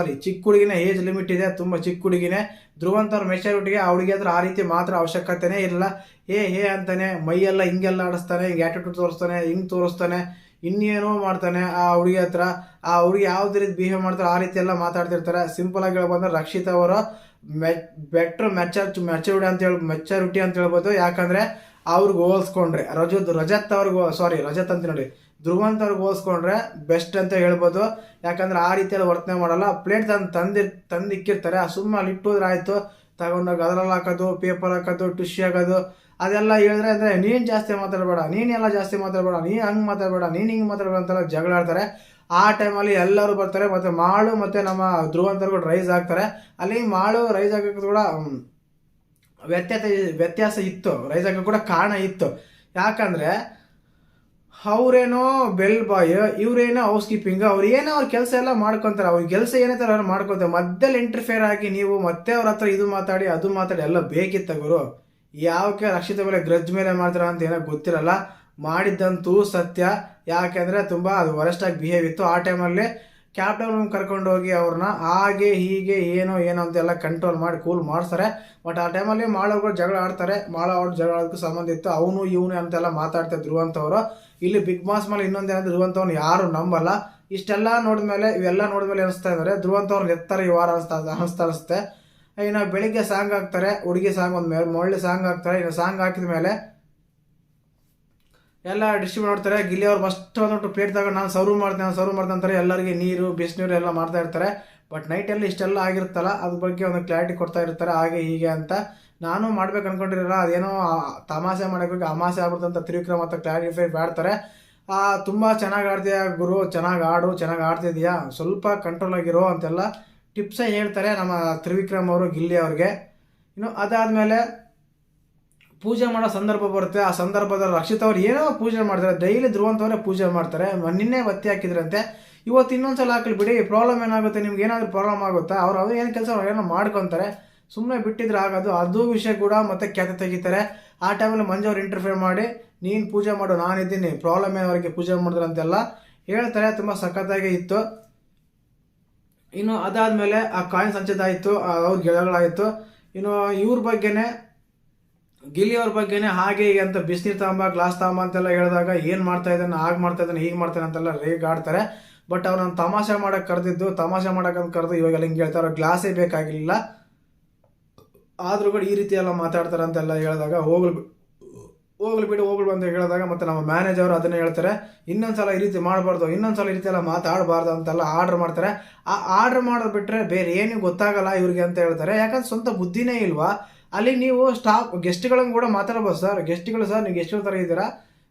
ಚಿಕ್ಕ ಹುಡುಗಿನೇ, ಏಜ್ ಲಿಮಿಟ್ ಇದೆ, ತುಂಬ ಚಿಕ್ಕ ಹುಡುಗಿನೇ. ಧ್ರುವಂತ್ ಅವ್ರ ಮೆಚೂರಿಟಿಗೆ ಆ ಹುಡುಗಿ ಹತ್ರ ಆ ರೀತಿ ಮಾತ್ರ ಅವಶ್ಯಕತೆನೇ ಇರಲಿಲ್ಲ. ಹೇ ಅಂತಾನೆ ಮೈಯೆಲ್ಲ ಹಿಂಗೆಲ್ಲ ಆಡಿಸ್ತಾನೆ, ಹಿಂಗೆ ಆಟಿಟ್ಯೂಡ್ ತೋರಿಸ್ತಾನೆ, ಹಿಂಗೆ ತೋರಿಸ್ತಾನೆ, ಇನ್ನೇನೋ ಮಾಡ್ತಾನೆ ಆ ಹುಡುಗಿ ಹತ್ರ. ಆ ಹುಡುಗಿ ಯಾವ್ದು ರೀತಿ ಬಿಹೇವ್ ಮಾಡ್ತಾರೆ ಆ ರೀತಿ ಎಲ್ಲ ಮಾತಾಡ್ತಿರ್ತಾರೆ. ಸಿಂಪಲ್ ಆಗಿ ಹೇಳ್ಬಂದ್ರೆ ರಕ್ಷಿತ್ ಅವರು ಬೆಟ್ರ್ ಮೆಚೂರಿಟಿ ಅಂತ ಹೇಳ್ಬೋದು. ಯಾಕಂದ್ರೆ ಅವ್ರಿಗೆ ಹೋಲಿಸ್ಕೊಂಡ್ರೆ ರಜತ್ ಅಂತ ನೋಡಿ, ಧ್ರುವಂತ್ ಅವ್ರಿಗೆ ಹೋಲಿಸ್ಕೊಂಡ್ರೆ ಬೆಸ್ಟ್ ಅಂತ ಹೇಳ್ಬೋದು. ಯಾಕಂದ್ರೆ ಆ ರೀತಿಯಲ್ಲಿ ವರ್ತನೆ ಮಾಡಲ್ಲ. ಪ್ಲೇಟ್ ತಂದಿಕ್ಕಿರ್ತಾರೆ, ಸುಮ್ಮನೆ ಅಲ್ಲಿ ಇಟ್ಟೋದ್ರೆ ಆಯ್ತು, ತಗೊಂಡೋಗಿ ಅದರಲ್ಲಿ ಹಾಕೋದು, ಪೇಪರ್ ಹಾಕೋದು, ಟಿಶ್ಯೂ ಹಾಕೋದು, ಅದೆಲ್ಲ ಹೇಳಿದ್ರೆ ಅಂದರೆ ನೀನು ಜಾಸ್ತಿ ಮಾತಾಡಬೇಡ, ನೀನೆಲ್ಲ ಜಾಸ್ತಿ ಮಾತಾಡಬೇಡ, ನೀನು ಹಂಗೆ ಮಾತಾಡಬೇಡ, ನೀನು ಹಿಂಗೆ ಮಾತಾಡಬೇಡ ಅಂತೆಲ್ಲ ಜಗಳ ಆಡ್ತಾರೆ. ಆ ಟೈಮಲ್ಲಿ ಎಲ್ಲರೂ ಬರ್ತಾರೆ. ಮತ್ತು ಮಾಳು ಮತ್ತು ನಮ್ಮ ಧ್ರುವಂತರು ಕೂಡ ರೈಸ್ ಆಗ್ತಾರೆ. ಅಲ್ಲಿ ಮಾಳು ರೈಸ್ ಆಗೋಕ್ಕೆ ಕೂಡ ವ್ಯತ್ಯಾಸ ಇತ್ತು, ರೈಸ್ ಆಗೋಕ್ಕೆ ಕೂಡ ಕಾರಣ ಇತ್ತು. ಯಾಕಂದರೆ ಅವರೇನೋ ಬೆಲ್ ಬಾಯ್, ಇವರೇನೋ ಹೌಸ್ ಕೀಪಿಂಗ್, ಅವ್ರು ಅವ್ರ ಕೆಲಸ ಎಲ್ಲ ಮಾಡ್ಕೊತಾರೆ. ಅವ್ರ ಕೆಲಸ ಏನೇ ಥರ ಅವ್ರು ಮಾಡ್ಕೊತಾರೆ. ಮಧ್ಯದಲ್ಲಿ ಇಂಟರ್ಫಿಯರ್ ಆಗಿ ನೀವು ಮತ್ತೆ ಅವ್ರ ಹತ್ರ ಇದು ಮಾತಾಡಿ ಅದು ಮಾತಾಡಿ ಎಲ್ಲ ಬೇಕಿತ್ತ ಗುರು. ಯಾವಕ್ಕೆ ರಕ್ಷಿತ ಮೇಲೆ ಗ್ರಜ್ ಮೇಲೆ ಮಾಡ್ತಾರ ಅಂತ ಏನೋ ಗೊತ್ತಿರಲ್ಲ. ಮಾಡಿದ್ದಂತೂ ಸತ್ಯ. ಯಾಕೆಂದರೆ ತುಂಬ ಅದು ವರೆಸ್ಟಾಗಿ ಬಿಹೇವ್ ಇತ್ತು. ಆ ಟೈಮಲ್ಲಿ ಕ್ಯಾಪ್ಟನ್ ರೂಮ್ ಕರ್ಕೊಂಡು ಹೋಗಿ ಅವ್ರನ್ನ ಹಾಗೆ ಹೀಗೆ ಏನೋ ಅಂತೆಲ್ಲ ಕಂಟ್ರೋಲ್ ಮಾಡಿ ಕೂಲ್ ಮಾಡಿಸ್ತಾರೆ. ಬಟ್ ಆ ಟೈಮಲ್ಲಿ ಮಾಳವ್ರು ಜಗಳ ಆಡ್ತಾರೆ. ಅವ್ರು ಜಗಳ ಆಡೋದಕ್ಕೆ ಸಂಬಂಧ ಇತ್ತು. ಇವನು ಅಂತೆಲ್ಲ ಮಾತಾಡ್ತಾರೆ ಧ್ರುವಂತ್ ಅವರು. ಇಲ್ಲಿ ಬಿಗ್ ಬಾಸ್ ಮೇಲೆ ಇನ್ನೊಂದೇನಂದ್ರೆ ಧ್ರುವಂತ್ ಅವ್ನು ಯಾರು ನಂಬಲ್ಲ. ಇವೆಲ್ಲ ನೋಡಿದ್ಮೇಲೆ ಅನಿಸ್ತಾ ಇದ್ದಾರೆ ಧ್ರುವಂತ್ ಅವ್ರು ಎತ್ತಾರೆ ಈ ವಾರ ಅನಿಸುತ್ತೆ. ಇನ್ನು ಬೆಳಿಗ್ಗೆ ಸಾಂಗ್ ಹಾಕ್ತಾರೆ, ಹುಡುಗಿ ಸಾಂಗ್ ಒಂದು ಒಳ್ಳೆ ಸಾಂಗ್ ಹಾಕ್ತಾರೆ. ಇನ್ನು ಸಾಂಗ್ ಹಾಕಿದ ಮೇಲೆ ಎಲ್ಲ ಡಿಸ್ಟ್ರಿಬ್ಯೂಟ್ ಮಾಡ್ತಾರೆ. ಗಿಲ್ಲಿ ಅವ್ರು ಫಸ್ಟ್ ಬಂದ್ಬಿಟ್ಟು ಪ್ಲೇಟ್ ತಗೊಂಡು ನಾನು ಸರ್ವ್ ಮಾಡ್ತೇನೆ ಅಂತಾರೆ. ಎಲ್ಲರಿಗೆ ನೀರು ಬಿಸಿನೀರು ಎಲ್ಲ ಮಾಡ್ತಾ ಇರ್ತಾರೆ. ಬಟ್ ನೈಟಲ್ಲಿ ಇಷ್ಟೆಲ್ಲ ಆಗಿರುತ್ತಲ್ಲ, ಅದ್ರ ಬಗ್ಗೆ ಒಂದು ಕ್ಲಾರಿಟಿ ಕೊಡ್ತಾ ಇರ್ತಾರೆ, ಹಾಗೆ ಹೀಗೆ ಅಂತ. ನಾನು ಮಾಡ್ಬೇಕು ಅನ್ಕೊಂಡಿರಲ್ಲ, ಅದೇನೋ ತಮಾಷೆ ಮಾಡೋಕ್ಕೆ ಅಮಾಸೆ ಆಗ್ಬಿಡುತ್ತೆ ಅಂತ ತ್ರಿವಿಕ್ರಮ್ ಅಂತ ಕ್ಲಾರಿಫೈ ಮಾಡ್ತಾರೆ. ತುಂಬ ಚೆನ್ನಾಗಿ ಆಡ್ತೀಯಾ ಗುರು, ಚೆನ್ನಾಗಿ ಆಡ್ತಿದ್ಯಾ, ಸ್ವಲ್ಪ ಕಂಟ್ರೋಲ್ ಆಗಿರೋ ಅಂತೆಲ್ಲ ಟಿಪ್ಸೇ ಹೇಳ್ತಾರೆ ನಮ್ಮ ತ್ರಿವಿಕ್ರಮ್ ಅವರು ಗಿಲ್ಲಿ ಅವ್ರಿಗೆ. ಇನ್ನು ಅದಾದಮೇಲೆ ಪೂಜೆ ಮಾಡೋ ಸಂದರ್ಭ ಬರುತ್ತೆ. ಆ ಸಂದರ್ಭದಲ್ಲಿ ರಕ್ಷಿತ್ ಅವ್ರು ಏನೋ ಪೂಜೆ ಮಾಡ್ತಾರೆ. ಡೈಲಿ ಧ್ರುವಂತ್ ಅವರೇ ಪೂಜೆ ಮಾಡ್ತಾರೆ. ನಿನ್ನೆ ಒತ್ತಿ ಹಾಕಿದ್ರಂತೆ, ಇವತ್ತು ಇನ್ನೊಂದ್ಸಲ ಹಾಕಲಿ ಬಿಡಿ. ಪ್ರಾಬ್ಲಮ್ ಏನಾಗುತ್ತೆ, ನಿಮ್ಗೆ ಏನಾದರೂ ಪ್ರಾಬ್ಲಮ್ ಆಗುತ್ತಾ? ಅವ್ರು ಏನು ಕೆಲಸ ಏನೋ ಮಾಡ್ಕೊತಾರೆ, ಸುಮ್ಮನೆ ಬಿಟ್ಟಿದ್ರೆ ಆಗೋದು. ಅದು ವಿಷಯ ಕೂಡ ಮತ್ತೆ ಖ್ಯಾತಿ ತೆಗಿತಾರೆ. ಆ ಟೈಮಲ್ಲಿ ಮಂಜು ಅವ್ರು ಇಂಟರ್ಫಿಯರ್ ಮಾಡಿ, ನೀನು ಪೂಜೆ ಮಾಡು, ನಾನಿದ್ದೀನಿ, ಪ್ರಾಬ್ಲಮ್ ಏನವರೆಗೆ ಪೂಜೆ ಮಾಡಿದ್ರೆ ಅಂತೆಲ್ಲ ಹೇಳ್ತಾರೆ. ತುಂಬ ಸಖತ್ತಾಗಿ ಇತ್ತು. ಇನ್ನು ಅದಾದಮೇಲೆ ಆ ಕಾಯಿನ್ ಸಂಚಿತಾಯಿತು, ಅವ್ರ ಗೆಳೆಗಳಾಯಿತು. ಇನ್ನು ಇವ್ರ ಬಗ್ಗೆನೇ, ಗಿಲ್ಲಿ ಅವ್ರ ಬಗ್ಗೆನೇ ಹಾಗೆ ಹೀಗೆ ಅಂತ ಬಿಸಿನೀರು ತಗೊಂಬ, ಗ್ಲಾಸ್ ತಗೊಂಬ ಅಂತೆಲ್ಲ ಹೇಳಿದಾಗ ಏನು ಮಾಡ್ತಾ ಇದ್ದಾನೆ, ಹಾಗೆ ಮಾಡ್ತಾ ಇದ್ದಾನೆ, ಹೀಗೆ ಮಾಡ್ತಾನೆ ಅಂತೆಲ್ಲ ರೇಗಾಡ್ತಾರೆ. ಬಟ್ ಅವ್ರನ್ನ ತಮಾಷೆ ಮಾಡೋಕ್ಕೆ ಕರೆದು ಇವಾಗೆಲ್ಲ ಹಿಂಗೆ ಹೇಳ್ತಾರೆ, ಗ್ಲಾಸೇ ಬೇಕಾಗಿಲ್ಲ, ಆದರೂ ಕೂಡ ಈ ರೀತಿ ಎಲ್ಲ ಮಾತಾಡ್ತಾರೆ ಅಂತೆಲ್ಲ ಹೇಳಿದಾಗ ಹೋಗ್ಲಿ ಬಿಡು ಅಂತ ಹೇಳಿದಾಗ ಮತ್ತೆ ನಮ್ಮ ಮ್ಯಾನೇಜರ್ ಅದನ್ನೇ ಹೇಳ್ತಾರೆ, ಇನ್ನೊಂದ್ಸಲ ಈ ರೀತಿ ಮಾಡಬಾರ್ದು, ಇನ್ನೊಂದ್ಸಲ ಈ ರೀತಿ ಎಲ್ಲ ಮಾತಾಡಬಾರ್ದು ಅಂತೆಲ್ಲ ಆರ್ಡರ್ ಮಾಡ್ತಾರೆ. ಆ ಆರ್ಡರ್ ಮಾಡೋದು ಬಿಟ್ಟರೆ ಬೇರೆ ಏನೂ ಗೊತ್ತಾಗಲ್ಲ ಇವ್ರಿಗೆ ಅಂತ ಹೇಳ್ತಾರೆ. ಯಾಕಂದ್ರೆ ಸ್ವಂತ ಬುದ್ಧಿನೇ ಇಲ್ವಾ? ಅಲ್ಲಿ ನೀವು ಗೆಸ್ಟ್ಗಳನ್ನು ಕೂಡ ಮಾತಾಡ್ಬೋದು. ಸರ್ ನೀವು ಗೆಸ್ಟ್ಗಳ ಥರ ಇದ್ದೀರಾ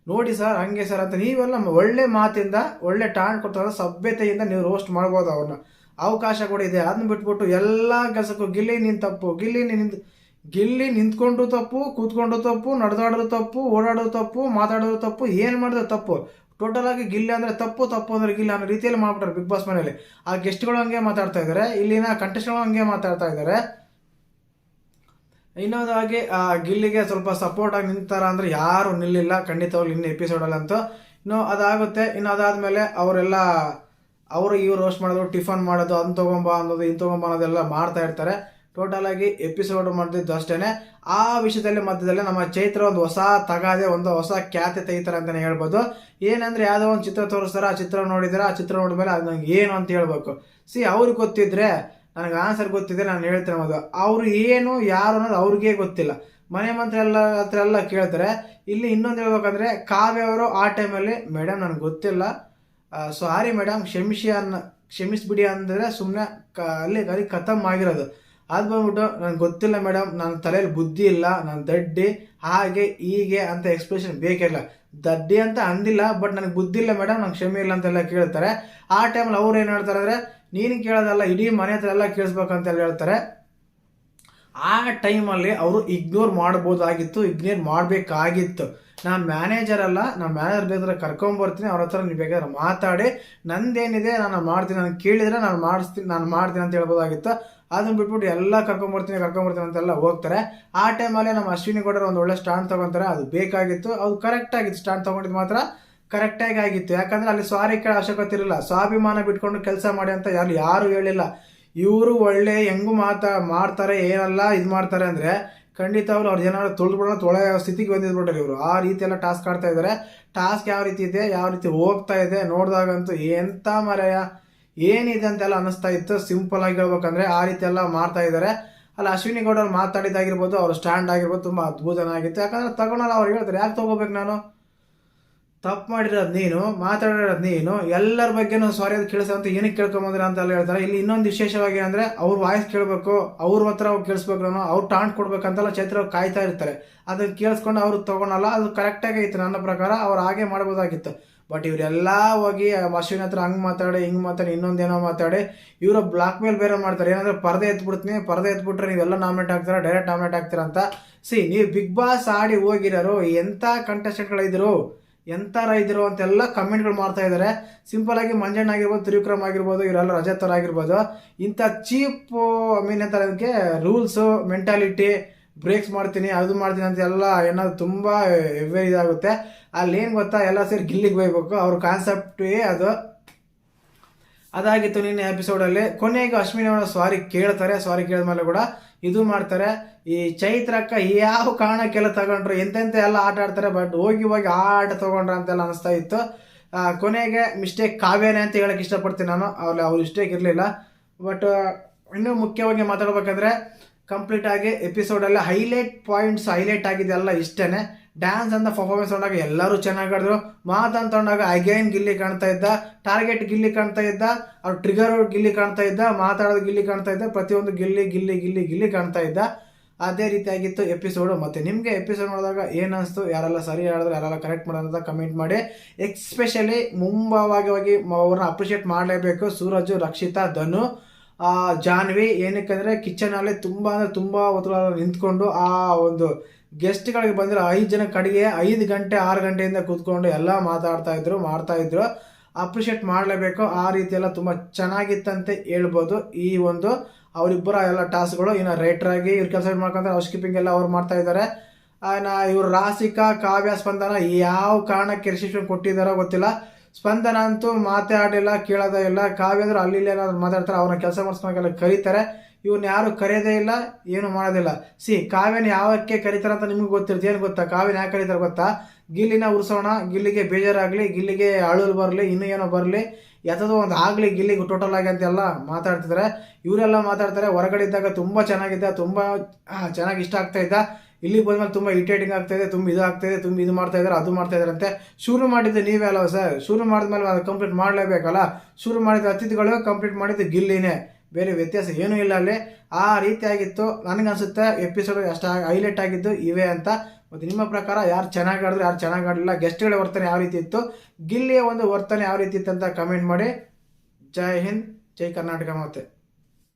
ನೋಡಿ ಸರ್, ಹಂಗೆ ಸರ್ ಅಂತ ನೀವೆಲ್ಲ ಒಳ್ಳೆ ಮಾತಿಂದ, ಒಳ್ಳೆ ಟಾಣ್ ಕೊಡ್ತಾರೆ, ಸಭ್ಯತೆಯಿಂದ ನೀವು ರೋಸ್ಟ್ ಮಾಡ್ಬೋದು. ಅವ್ರನ್ನ ಅವಕಾಶ ಕೂಡ ಇದೆ. ಅದನ್ನ ಬಿಟ್ಬಿಟ್ಟು ಎಲ್ಲ ಕೆಲಸಕ್ಕೂ ಗಿಲ್ಲಿ ನೀನು ತಪ್ಪು, ಗಿಲ್ಲಿ ನಿಂತ್ಕೊಂಡು ತಪ್ಪು, ಕೂತ್ಕೊಂಡು ತಪ್ಪು, ನಡೆದಾಡೋದು ತಪ್ಪು, ಓಡಾಡೋದು ತಪ್ಪು, ಮಾತಾಡೋದು ತಪ್ಪು, ಏನು ಮಾಡಿದ್ರು ತಪ್ಪು. ಟೋಟಲ್ ಆಗಿ ಗಿಲ್ಲಿ ಅಂದರೆ ತಪ್ಪು ಅಂದರೆ ಗಿಲ್ಲಿ ಅನ್ನೋ ರೀತಿಯಲ್ಲಿ ಮಾಡ್ಬಿಟ್ಟಾರೆ ಬಿಗ್ ಬಾಸ್ ಮನೆಯಲ್ಲಿ. ಆ ಗೆಸ್ಟ್ಗಳು ಹಂಗೆ ಮಾತಾಡ್ತಾ ಇದ್ದಾರೆ, ಇಲ್ಲಿನ ಕಂಟೆಸ್ಟ್ಗಳು ಹಂಗೆ ಮಾತಾಡ್ತಾ ಇದ್ದಾರೆ. ಇನ್ನೊಂದಾಗಿ ಗಿಲ್ಲಿಗೆ ಸ್ವಲ್ಪ ಸಪೋರ್ಟ್ ಆಗಿ ನಿಂತಾರ ಅಂದರೆ ಯಾರು ನಿಲ್ಲಿಲ್ಲ ಖಂಡಿತವಾಗ್ಲು ಇನ್ನು ಎಪಿಸೋಡಲ್ಲಂತೂ. ಇನ್ನು ಅದಾಗುತ್ತೆ. ಇನ್ನು ಅದಾದಮೇಲೆ ಅವರು ಇವ್ರು ರೋಸ್ಟ್ ಮಾಡೋದು, ಟಿಫನ್ ಮಾಡೋದು, ಅದು ತೊಗೊಂಬ ಅನ್ನೋದು, ಇದು ತೊಗೊಂಬ ಅನ್ನೋದೆಲ್ಲ ಮಾಡ್ತಾ ಇರ್ತಾರೆ. ಟೋಟಲ್ ಆಗಿ ಎಪಿಸೋಡ್ ಮಾಡಿದ್ದು ಅಷ್ಟೇ. ಆ ವಿಷಯದಲ್ಲಿ ಮಧ್ಯದಲ್ಲಿ ನಮ್ಮ ಚೈತ್ರ ಒಂದು ಹೊಸ ಹೊಸ ಖ್ಯಾತಿ ತೆಗಿತಾರೆ ಅಂತಲೇ ಹೇಳ್ಬೋದು. ಏನಂದರೆ ಯಾವುದೋ ಒಂದು ಚಿತ್ರ ತೋರಿಸ್ತಾರೆ, ಆ ಚಿತ್ರ ನೋಡಿದರೆ, ಆ ಚಿತ್ರ ನೋಡಿದ್ಮೇಲೆ ಅದು ನಂಗೆ ಏನು ಅಂತ ಹೇಳ್ಬೇಕು. ಅವ್ರಿಗೆ ಗೊತ್ತಿದ್ರೆ, ನನಗೆ ಆನ್ಸರ್ ಗೊತ್ತಿದೆ, ನಾನು ಹೇಳ್ತೇನೆ ಅದು. ಅವರು ಏನು ಯಾರು ಅನ್ನೋದು ಅವ್ರಿಗೆ ಗೊತ್ತಿಲ್ಲ. ಮನೆ ಮಂತ್ರ ಹತ್ರ ಎಲ್ಲ ಕೇಳ್ತಾರೆ. ಇಲ್ಲಿ ಇನ್ನೊಂದು ಹೇಳ್ಬೇಕಂದ್ರೆ, ಕಾವ್ಯ ಅವರು ಆ ಟೈಮಲ್ಲಿ ಮೇಡಮ್ ನನಗೆ ಗೊತ್ತಿಲ್ಲ, ಸಾರಿ ಮೇಡಮ್ ಕ್ಷಮಿಸ್ಬಿಡಿ ಅಂದರೆ ಸುಮ್ಮನೆ ಅಲ್ಲಿ ಖತಮ್ ಆಗಿರೋದು. ಅದು ಬಂದ್ಬಿಟ್ಟು ನನಗೆ ಗೊತ್ತಿಲ್ಲ ಮೇಡಮ್, ನನ್ನ ತಲೆಯಲ್ಲಿ ಬುದ್ಧಿ ಇಲ್ಲ, ನಾನು ದಡ್ಡಿ, ಹಾಗೆ ಹೀಗೆ ಅಂತ ಎಕ್ಸ್ಪ್ರೆಷನ್ ಬೇಕಿಲ್ಲ. ದಡ್ಡಿ ಅಂತ ಅಂದಿಲ್ಲ, ಬಟ್ ನನಗೆ ಬುದ್ಧಿ ಇಲ್ಲ ಮೇಡಮ್, ನಂಗೆ ಕ್ಷಮೆ ಇಲ್ಲ ಅಂತೆಲ್ಲ ಕೇಳ್ತಾರೆ. ಆ ಟೈಮಲ್ಲಿ ಅವ್ರು ಏನು ಹೇಳ್ತಾರೆ ಅಂದರೆ, ನೀನು ಕೇಳೋದಲ್ಲ, ಇಡೀ ಮನೆ ಹತ್ರ ಎಲ್ಲ ಕೇಳಿಸ್ಬೇಕಂತೆಲ್ಲ ಹೇಳ್ತಾರೆ. ಆ ಟೈಮಲ್ಲಿ ಅವರು ಇಗ್ನೋರ್ ಮಾಡಬೇಕಾಗಿತ್ತು. ನಾನು ಮ್ಯಾನೇಜರ್ ಅಲ್ಲ, ನಾನು ಮ್ಯಾನೇಜರ್ ಬೇಕಾದ್ರೆ ಕರ್ಕೊಂಬರ್ತೀನಿ, ಅವ್ರ ಹತ್ರ ನೀವು ಬೇಕಾದ್ರೆ ಮಾತಾಡಿ, ನಂದೇನಿದೆ ನಾನು ಮಾಡ್ತೀನಿ, ನಾನು ಕೇಳಿದರೆ ನಾನು ಮಾಡ್ತೀನಿ ಅಂತ ಹೇಳ್ಬೋದಾಗಿತ್ತು. ಅದನ್ನ ಬಿಟ್ಬಿಟ್ಟು ಎಲ್ಲ ಕರ್ಕೊಂಬರ್ತೀನಿ ಅಂತೆಲ್ಲ ಹೋಗ್ತಾರೆ. ಆ ಟೈಮಲ್ಲೇ ನಮ್ಮ ಅಶ್ವಿನಿ ಗೌಡರು ಒಂದು ಒಳ್ಳೆ ಸ್ಟ್ಯಾಂಡ್ ತೊಗೊತಾರೆ. ಅದು ಬೇಕಾಗಿತ್ತು, ಅದು ಕರೆಕ್ಟ್ ಆಗಿತ್ತು. ಸ್ಟ್ಯಾಂಡ್ ತೊಗೊಂಡಿದ್ದು ಮಾತ್ರ ಕರೆಕ್ಟಾಗಿ ಆಗಿತ್ತು. ಯಾಕಂದ್ರೆ ಅಲ್ಲಿ ಸಾರಿ ಕೇಳೋ ಅವಶ್ಯಕತೆ ಇರಲಿಲ್ಲ. ಸ್ವಾಭಿಮಾನ ಬಿಟ್ಕೊಂಡು ಕೆಲಸ ಮಾಡಿ ಅಂತ ಯಾರು ಹೇಳಿಲ್ಲ. ಇವರು ಒಳ್ಳೆ ಹೆಂಗು ಮಾಡ್ತಾರೆ, ಏನೆಲ್ಲ ಇದು ಮಾಡ್ತಾರೆ ಅಂದರೆ ಖಂಡಿತ ಅವ್ರ ಜನ ತುಳಿದ್ಬಿಡೋ ತೊಳೆ ಸ್ಥಿತಿಗೆ ಬಂದಿದ್ಬಿಟ್ರೆ ಇವರು. ಆ ರೀತಿ ಎಲ್ಲ ಟಾಸ್ಕ್ ಆಡ್ತಾ ಇದ್ದಾರೆ. ಟಾಸ್ಕ್ ಯಾವ ರೀತಿ ಇದೆ, ಯಾವ ರೀತಿ ಹೋಗ್ತಾ ಇದೆ ನೋಡಿದಾಗಂತೂ ಎಂಥ ಮರೆಯ ಏನಿದೆ ಅಂತೆಲ್ಲ ಅನ್ನಿಸ್ತಾ ಇತ್ತು. ಸಿಂಪಲ್ ಆಗಿ ಹೇಳ್ಬೇಕಂದ್ರೆ ಆ ರೀತಿ ಎಲ್ಲ ಮಾಡ್ತಾ ಇದ್ದಾರೆ. ಅಲ್ಲಿ ಅಶ್ವಿನಿ ಗೌಡರು ಮಾತಾಡಿದಾಗಿರ್ಬೋದು, ಅವ್ರ ಸ್ಟ್ಯಾಂಡ್ ಆಗಿರ್ಬೋದು, ತುಂಬ ಅದ್ಭುತನಾಗಿತ್ತು. ಯಾಕಂದ್ರೆ ತಗೊಳಲ್ಲ, ಅವ್ರು ಹೇಳ್ತಾರೆ ಯಾಕೆ ತೊಗೋಬೇಕು, ನಾನು ತಪ್ಪು ಮಾಡಿರೋದು ನೀನು, ಮಾತಾಡಿರೋದು ನೀನು, ಎಲ್ಲರ ಬಗ್ಗೆನೂ ಸಾರಿ ಅದು ಕೇಳಿಸೋ ಏನಕ್ಕೆ ಕೇಳ್ಕೊಂಬಂದ್ರೆ ಅಂತೆಲ್ಲ ಹೇಳ್ತಾರೆ. ಇಲ್ಲಿ ಇನ್ನೊಂದು ವಿಶೇಷವಾಗಿ ಅಂದರೆ ಅವ್ರ ವಾಯ್ಸ್ ಕೇಳಬೇಕು, ಅವ್ರ ಹತ್ರ ಅವ್ರು ಕೇಳಿಸ್ಬೇಕು, ಅವ್ರು ಟಾಂಟ್ ಕೊಡ್ಬೇಕಂತೆಲ್ಲ ಚೈತ್ರ ಕಾಯ್ತಾ ಇರ್ತಾರೆ. ಅದನ್ನು ಕೇಳಿಸ್ಕೊಂಡು ಅವ್ರು ತೊಗೊಳಲ್ಲ. ಅದು ಕರೆಕ್ಟಾಗಿ ಇತ್ತು ನನ್ನ ಪ್ರಕಾರ. ಅವ್ರು ಹಾಗೆ ಮಾಡ್ಬೋದಾಗಿತ್ತು. ಬಟ್ ಇವರೆಲ್ಲ ಹೋಗಿ ಅಶ್ವಿನಿ ಹತ್ರ ಹಂಗೆ ಮಾತಾಡಿ ಹಿಂಗೆ ಮಾತಾಡಿ ಇನ್ನೊಂದೇನೋ ಮಾತಾಡಿ ಇವರು ಬ್ಲಾಕ್ ಮೇಲ್ ಬೇರೆ ಮಾಡ್ತಾರೆ. ಏನಂದ್ರೆ ಪರದೆ ಎತ್ಬಿಟ್ರೆ ನೀವೆಲ್ಲ ನಾಮಿನೇಟ್ ಆಗ್ತೀರಾ, ಡೈರೆಕ್ಟ್ ನಾಮಿನೇಟ್ ಆಗ್ತೀರಾ ಅಂತ. ನೀವು ಬಿಗ್ ಬಾಸ್ ಆಡಿ ಹೋಗಿರೋರು ಎಂಥ ಕಂಟೆಸ್ಟೆಂಟ್ಗಳಿದ್ರು, ಎಂಥರ ಇದ್ರು ಅಂತೆಲ್ಲ ಕಮೆಂಟ್ಗಳು ಮಾಡ್ತಾ ಇದ್ದಾರೆ. ಸಿಂಪಲ್ ಆಗಿ ಮಂಜಣ್ಣ ಆಗಿರ್ಬೋದು, ತ್ರಿವಿಕ್ರಮ್ ಆಗಿರ್ಬೋದು, ಇವರೆಲ್ಲ ರಜತ್ ಅವ್ರು ಆಗಿರ್ಬೋದು, ಇಂಥ ಚೀಪ್ ಅಂತಾರೆ ಅದಕ್ಕೆ ರೂಲ್ಸು ಮೆಂಟಾಲಿಟಿ ಬ್ರೇಕ್ಸ್ ಮಾಡ್ತೀನಿ ಅದು ಮಾಡ್ತೀನಿ ಅಂತೆಲ್ಲ ಏನಾದ್ರು ತುಂಬ ಇದಾಗುತ್ತೆ. ಅಲ್ಲಿ ಏನು ಗೊತ್ತಾ, ಎಲ್ಲ ಸೇರಿ ಗಿಲ್ಲಿಗೆ ಬೈಬೇಕು. ಅವ್ರ ಕಾನ್ಸೆಪ್ಟೇ ಅದಾಗಿತ್ತು ನಿನ್ನೆ ಎಪಿಸೋಡಲ್ಲಿ. ಕೊನೆಗೆ ಅಶ್ವಿನಿ ಅವರ ಸಾರಿ ಕೇಳ್ತಾರೆ. ಸಾರಿ ಕೇಳಿದ್ಮೇಲೆ ಕೂಡ ಇದು ಮಾಡ್ತಾರೆ. ಈ ಚೈತ್ರಕ್ಕ ಯಾವ ಕಾರಣಕ್ಕೆಲ್ಲ ತಗೊಂಡ್ರು, ಎಂತೆಂತ ಎಲ್ಲ ಆಟ ಆಡ್ತಾರೆ. ಬಟ್ ಹೋಗಿ ಆ ಆಟ ತಗೊಂಡ್ರ ಅಂತೆಲ್ಲ ಅನಿಸ್ತಾ ಇತ್ತು. ಕೊನೆಗೆ ಮಿಸ್ಟೇಕ್ ಕಾವ್ಯನೇ ಅಂತ ಹೇಳಕ್ಕೆ ಇಷ್ಟಪಡ್ತೀನಿ ನಾನು. ಅವ್ರು ಮಿಸ್ಟೇಕ್ ಇರಲಿಲ್ಲ. ಬಟ್ ಇನ್ನೂ ಮುಖ್ಯವಾಗಿ ಮಾತಾಡ್ಬೇಕಂದ್ರೆ ಕಂಪ್ಲೀಟ್ ಆಗಿ ಎಪಿಸೋಡಲ್ಲಿ ಹೈಲೈಟ್ ಆಗಿದೆಲ್ಲ ಇಷ್ಟೇ. ಡ್ಯಾನ್ಸ್ ಅಂತ ಪರ್ಫಾರ್ಮೆನ್ಸ್ ತೊಗೊಂಡಾಗ ಎಲ್ಲರೂ ಚೆನ್ನಾಗಿ ಆಡಿದ್ರು. ಮಾತಂತ ತೊಗೊಂಡಾಗ ಅಗೈನ್ ಗಿಲ್ಲಿ ಕಾಣ್ತಾ ಇದ್ದ, ಟಾರ್ಗೆಟ್ ಗಿಲ್ಲಿ ಕಾಣ್ತಾ ಇದ್ದ, ಅವ್ರು ಟ್ರಿಗರ್ ಗಿಲ್ಲಿ ಕಾಣ್ತಾ ಇದ್ದ, ಮಾತಾಡೋದು ಗಿಲ್ಲಿ ಕಾಣ್ತಾ ಇದ್ದ, ಪ್ರತಿಯೊಂದು ಗಿಲ್ಲಿ ಕಾಣ್ತಾ ಇದ್ದ. ಅದೇ ರೀತಿಯಾಗಿತ್ತು ಎಪಿಸೋಡು. ಮತ್ತು ನಿಮಗೆ ಎಪಿಸೋಡ್ ನೋಡಿದಾಗ ಏನು ಅನಿಸ್ತು, ಯಾರೆಲ್ಲ ಸರಿ ಹೇಳಿದ್ರು, ಯಾರೆಲ್ಲ ಕರೆಕ್ಟ್ ಮಾಡೋದಂತ ಕಮೆಂಟ್ ಮಾಡಿ. ಎಕ್ಸ್ಪೆಷಲಿ ಮುಂಭಾಗವಾಗಿ ಅವ್ರನ್ನ ಅಪ್ರಿಷಿಯೇಟ್ ಮಾಡಲೇಬೇಕು. ಸೂರಜ್, ರಕ್ಷಿತಾ, ಧನು, ಜಾನ್ವಿ. ಏನಕ್ಕಂದರೆ ಕಿಚನಲ್ಲಿ ತುಂಬ ಹೊತ್ತು ನಿಂತ್ಕೊಂಡು ಆ ಒಂದು ಗೆಸ್ಟ್ಗಳಿಗೆ ಬಂದರೆ 5 ಜನ ಕಡೆಗೆ 5 ಗಂಟೆ 6 ಗಂಟೆಯಿಂದ ಕೂತ್ಕೊಂಡು ಎಲ್ಲ ಮಾಡ್ತಾ ಇದ್ರು. ಅಪ್ರಿಷಿಯೇಟ್ ಮಾಡಲೇಬೇಕು. ಆ ರೀತಿ ಎಲ್ಲ ತುಂಬ ಚೆನ್ನಾಗಿತ್ತಂತೆ ಹೇಳ್ಬೋದು. ಈ ಒಂದು ಅವರಿಬ್ಬರ ಎಲ್ಲ ಟಾಸ್ಕ್ಗಳು. ಇನ್ನು ರೈಟ್ರಾಗಿ ಇವ್ರು ಕೆಲಸ ಮಾಡ್ಕೊಂತಾರೆ, ಹೌಸ್ ಕೀಪಿಂಗ್ ಎಲ್ಲ ಅವ್ರು ಮಾಡ್ತಾ ಇದ್ದಾರೆ. ಇವರು ರಾಸಿಕಾ, ಕಾವ್ಯ, ಸ್ಪಂದನ ಯಾವ ಕಾರಣಕ್ಕೆ ರಿಸೆಪ್ಷನ್ ಕೊಟ್ಟಿದ್ದಾರೋ ಗೊತ್ತಿಲ್ಲ. ಸ್ಪಂದನ ಅಂತೂ ಮಾತೇ ಆಡಿಲ್ಲ, ಕೇಳೋದೇ ಇಲ್ಲ. ಕಾವ್ಯ ಅಂದ್ರೆ ಅಲ್ಲಿ ಏನಾದ್ರು ಮಾತಾಡ್ತಾರೆ, ಅವ್ರನ್ನ ಕೆಲಸ ಮಾಡಿಸ್ಕೊಂಡೆಲ್ಲ ಕರೀತಾರೆ. ಇವ್ರನ್ನ ಯಾರು ಕರೆಯೋದೇ ಇಲ್ಲ, ಏನು ಮಾಡೋದಿಲ್ಲ. ಕಾವ್ಯನ ಯಾವಕ್ಕೆ ಕರೀತಾರೆ ಅಂತ ನಿಮ್ಗೆ ಗೊತ್ತಿರುತ್ತೆ. ಏನು ಗೊತ್ತಾ, ಕಾವ್ಯನ ಯಾಕೆ ಕರೀತಾರೆ ಗೊತ್ತಾ? ಗಿಲ್ಲಿನ ಉರ್ಸೋಣ, ಗಿಲ್ಲಿಗೆ ಬೇಜಾರಾಗಲಿ, ಗಿಲ್ಲಿಗೆ ಅಳಲು ಬರಲಿ, ಇನ್ನೂ ಏನೋ ಬರಲಿ, ಯಾವುದೋ ಒಂದು ಆಗಲಿ ಗಿಲ್ಲಿಗೆ ಟೋಟಲ್ ಆಗಿ ಅಂತೆಲ್ಲ ಮಾತಾಡ್ತಿದ್ದಾರೆ. ಇವರೆಲ್ಲ ಮಾತಾಡ್ತಾರೆ. ಹೊರಗಡೆ ಇದ್ದಾಗ ತುಂಬ ಚೆನ್ನಾಗಿದ್ದ, ತುಂಬ ಚೆನ್ನಾಗಿ ಇಷ್ಟ ಆಗ್ತಾ ಇದ್ದ. ಇಲ್ಲಿಗೆ ಬಂದ್ಮೇಲೆ ತುಂಬ ಇರಿಟೇಟಿಂಗ್ ಆಗ್ತಾಯಿದೆ, ತುಂಬ ಇದು ಮಾಡ್ತಾ ಇದ್ದಾರೆ, ಅದು ಮಾಡ್ತಾ ಇದ್ದಾರೆ ಅಂತೆ. ಶುರು ಮಾಡಿದ್ದು ನೀವೇ ಅಲ್ವ ಸರ್? ಶುರು ಮಾಡಿದ್ಮೇಲೆ ಅದು ಕಂಪ್ಲೀಟ್ ಮಾಡಲೇಬೇಕಲ್ಲ. ಶುರು ಮಾಡಿದ ಅತಿಥಿಗಳು, ಕಂಪ್ಲೀಟ್ ಮಾಡಿದ್ದು ಗಿಲ್ಲಿನೇ, ಬೇರೆ ವ್ಯತ್ಯಾಸ ಏನೂ ಇಲ್ಲ ಅಲ್ಲಿ. ಆ ರೀತಿಯಾಗಿತ್ತು. ನನಗನ್ಸುತ್ತೆ ಎಪಿಸೋಡ್ ಅಷ್ಟು ಹೈಲೈಟ್ ಆಗಿದ್ದು ಇವೇ ಅಂತ. ಮತ್ತು ನಿಮ್ಮ ಪ್ರಕಾರ ಯಾರು ಚೆನ್ನಾಗಿ ಆಡಿದ್ರು, ಯಾರು ಚೆನ್ನಾಗಿ ಆಡಲಿಲ್ಲ, ಗೆಸ್ಟ್ಗಳ ವರ್ತನೆ ಯಾವ ರೀತಿ ಇತ್ತು, ಗಿಲ್ಲಿಯ ಒಂದು ವರ್ತನೆ ಯಾವ ರೀತಿ ಇತ್ತು ಅಂತ ಕಮೆಂಟ್ ಮಾಡಿ. ಜೈ ಹಿಂದ್, ಜೈ ಕರ್ನಾಟಕ. ಮತ್ತೆ